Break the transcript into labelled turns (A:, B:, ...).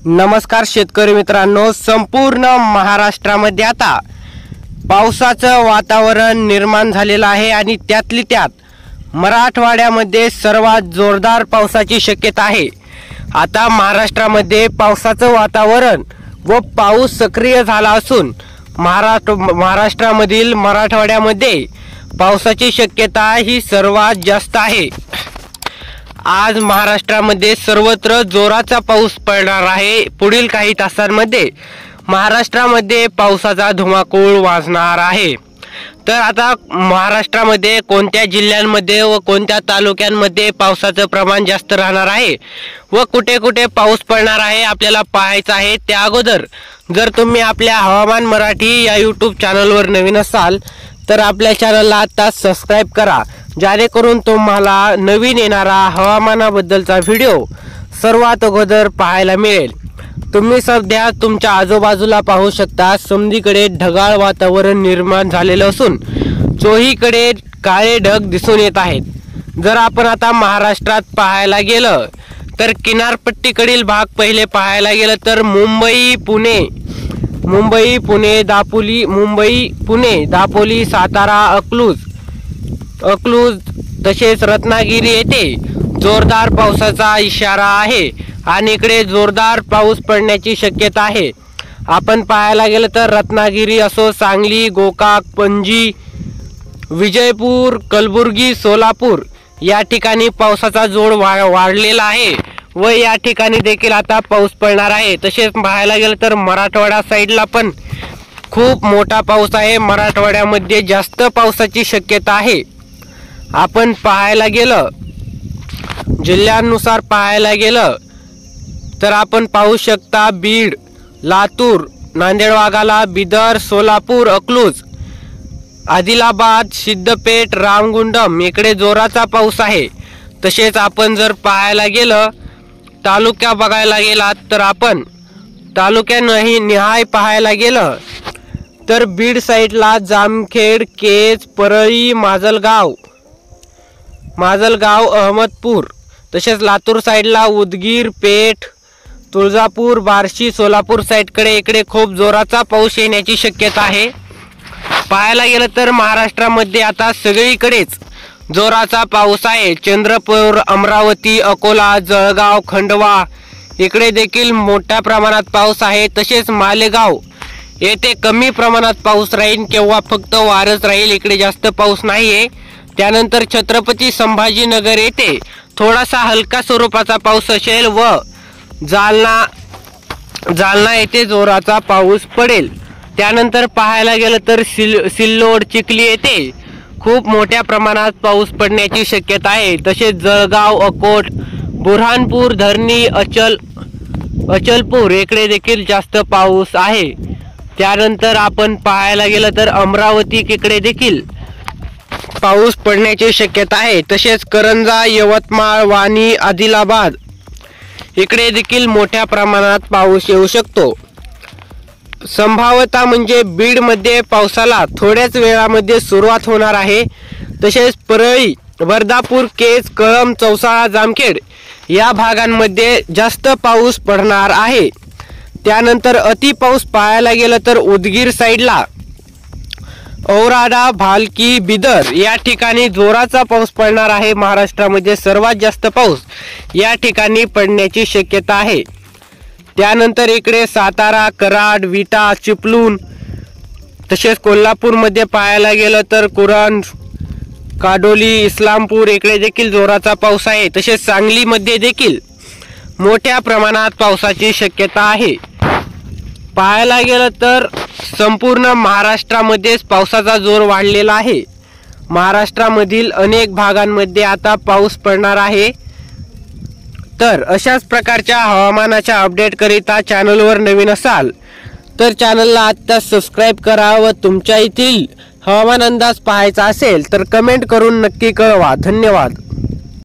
A: नमस्कार शेतकरी मित्रांनो, संपूर्ण महाराष्ट्रामध्ये आता पावसाचं वातावरण निर्माण झालेलं आहे आणि त्यातली त्यात मराठवाड्यामध्ये सर्वात जोरदार पावसाची शक्यता आहे। आता महाराष्ट्रामध्ये पावसाचं वातावरण व पाऊस सक्रिय झाला असून महाराष्ट्रामधील मराठवाड्यामध्ये पावसाची शक्यता ही सर्वात जास्त आहे। आज महाराष्ट्रामध्ये सर्वत्र जोराचा पाऊस पडणार आहे। पुढील काही तासांमध्ये महाराष्ट्रामध्ये पावसाचा धुमाकूळ वाजणार आहे। तर आता महाराष्ट्रामध्ये कोणत्या जिल्ह्यांमध्ये व कोणत्या तालुक्यांमध्ये पावसाचं प्रमाण जास्त राहणार आहे व कुठे कुठे पाऊस पडणार आहे आपल्याला पाहायचं आहे। त्या अगोदर जर तुम्ही आपल्या हवामान मराठी या यूट्यूब चॅनलवर नवीन असाल तर आपल्या चॅनलला आता सबस्क्राइब करा, जेणेकरून तुम्हाला नवीन येणारा हवामानाबद्दलचा व्हिडिओ सर्वात अगोदर पाहायला मिळेल। तुम्ही सध्या तुमच्या आजूबाजूला पाहू शकता, समदीकडे ढगाळ वातावरण निर्माण झालेलं असून चोहीकडे काळे ढग दिसून येत आहेत। जर आपण आता महाराष्ट्रात पाहायला गेलं तर किनारपट्टीकडील भाग पहिले पाहायला गेलं तर मुंबई पुणे दापोली सातारा अकलूज तसेच रत्नागिरी येथे जोरदार पावसाचा इशारा आहे आणि इकडे जोरदार पाऊस पडण्याची शक्यता आहे। आपण पाहायला गेलं तर रत्नागिरी असो, सांगली, गोकाक, पणजी, विजयपूर, कलबुर्गी, सोलापूर या ठिकाणी पावसाचा जोर वाढलेला आहे व या ठिकाणी देखील आता पाऊस पडणार आहे। तसेच पाहायला गेलं तर मराठवाडा साईडला पण खूप मोठा पाऊस आहे। मराठवाड्यामध्ये जास्त पावसाची शक्यता आहे। आपण पाहायला गेलं जिल्ह्यांनुसार पाहायला गेलं तर आपण पाहू शकता बीड, लातूर, नांदेड वाघाला, बिदर, सोलापूर, अकलूज, आदिलाबाद, सिद्धपेठ, रामगुंडम इकडे जोराचा पाऊस आहे। तसेच आपण जर पाहायला गेलं तालुक्या बघायला गेलात तर आपण तालुक्यानंही निहाय पाहायला गेलं तर बीड साईडला जामखेड, केज, परळी, माजलगाव, अहमदपूर, तसेच लातूर साईडला उदगीर, पेठ, तुळजापूर, बार्शी, सोलापूर साईडकडे इकडे खूप जोराचा पाऊस येण्याची शक्यता आहे। पाहायला गेलं तर महाराष्ट्रामध्ये आता सगळीकडेच जोराचा पाऊस आहे। चंद्रपूर, अमरावती, अकोला, जळगाव, खंडवा इकडे देखील मोठ्या प्रमाणात पाऊस आहे। तसेच मालेगाव येथे कमी प्रमाणात पाऊस राहील किंवा फक्त वारच राहील, इकडे जास्त पाऊस नाहीये। त्यानंतर छत्रपती संभाजीनगर येथे थोडासा हलका स्वरूपाचा पाऊस असेल व जालना येथे जोराचा पाऊस पडेल। त्यानंतर पाहायला गेलं तर सिल्लोड, चिखली येथे खूप मोठ्या प्रमाणात पाऊस पडण्याची शक्यता आहे। तसेच जळगाव, अकोट, बुरहानपूर, धरणी, अचलपूर इकडे देखील जास्त पाऊस आहे। त्यानंतर आपण पाहायला गेलं तर अमरावती इकडे देखील पाऊस पडण्याची शक्यता आहे। तसेच करंजा, यवतमाळ, वाणी, आदिलाबाद इकडे देखील मोठ्या प्रमाणात पाऊस येऊ शकतो। संभाव्यता म्हणजे बीड मध्ये पावसाला थोड्याच वेळामध्ये सुरुवात होणार आहे। तसेच परळी, वर्धापूर, केज, कळंब, चौसाळा, जामखेड या भागांमध्ये जास्त पाऊस पडणार आहे। त्यानंतर अति पाऊस पाहायला गेलं तर उदगीर साईडला औराडा, भालकी, बिदर या ठिकाणी जोराचा पाऊस पडणार आहे। महाराष्ट्रामध्ये सर्वात जास्त पाऊस या ठिकाणी पडण्याची शक्यता आहे। त्यानंतर इकडे सातारा, कराड, विटा, चिपळूण तसेच कोल्हापूरमध्ये पाहायला गेलं तर कुरण, काडोली, इस्लामपूर इकडे देखील जोराचा पाऊस आहे। तसेच सांगलीमध्ये देखील मोठ्या प्रमाणात पावसाची शक्यता आहे। पाहायला गेलं तर संपूर्ण महाराष्ट्रामध्येच पावसाचा जोर वाढलेला आहे। महाराष्ट्रामधील अनेक भागांमध्ये आता पाऊस पडणार आहे। तर अशाच प्रकारच्या हवामानाच्या अपडेट करिता चॅनलवर नवीन असाल तर चॅनलला आत्ता सबस्क्राइब करा व तुमच्या येथील हवामान अंदाज पाहायचा असेल तर कमेंट करून नक्की कळवा। धन्यवाद।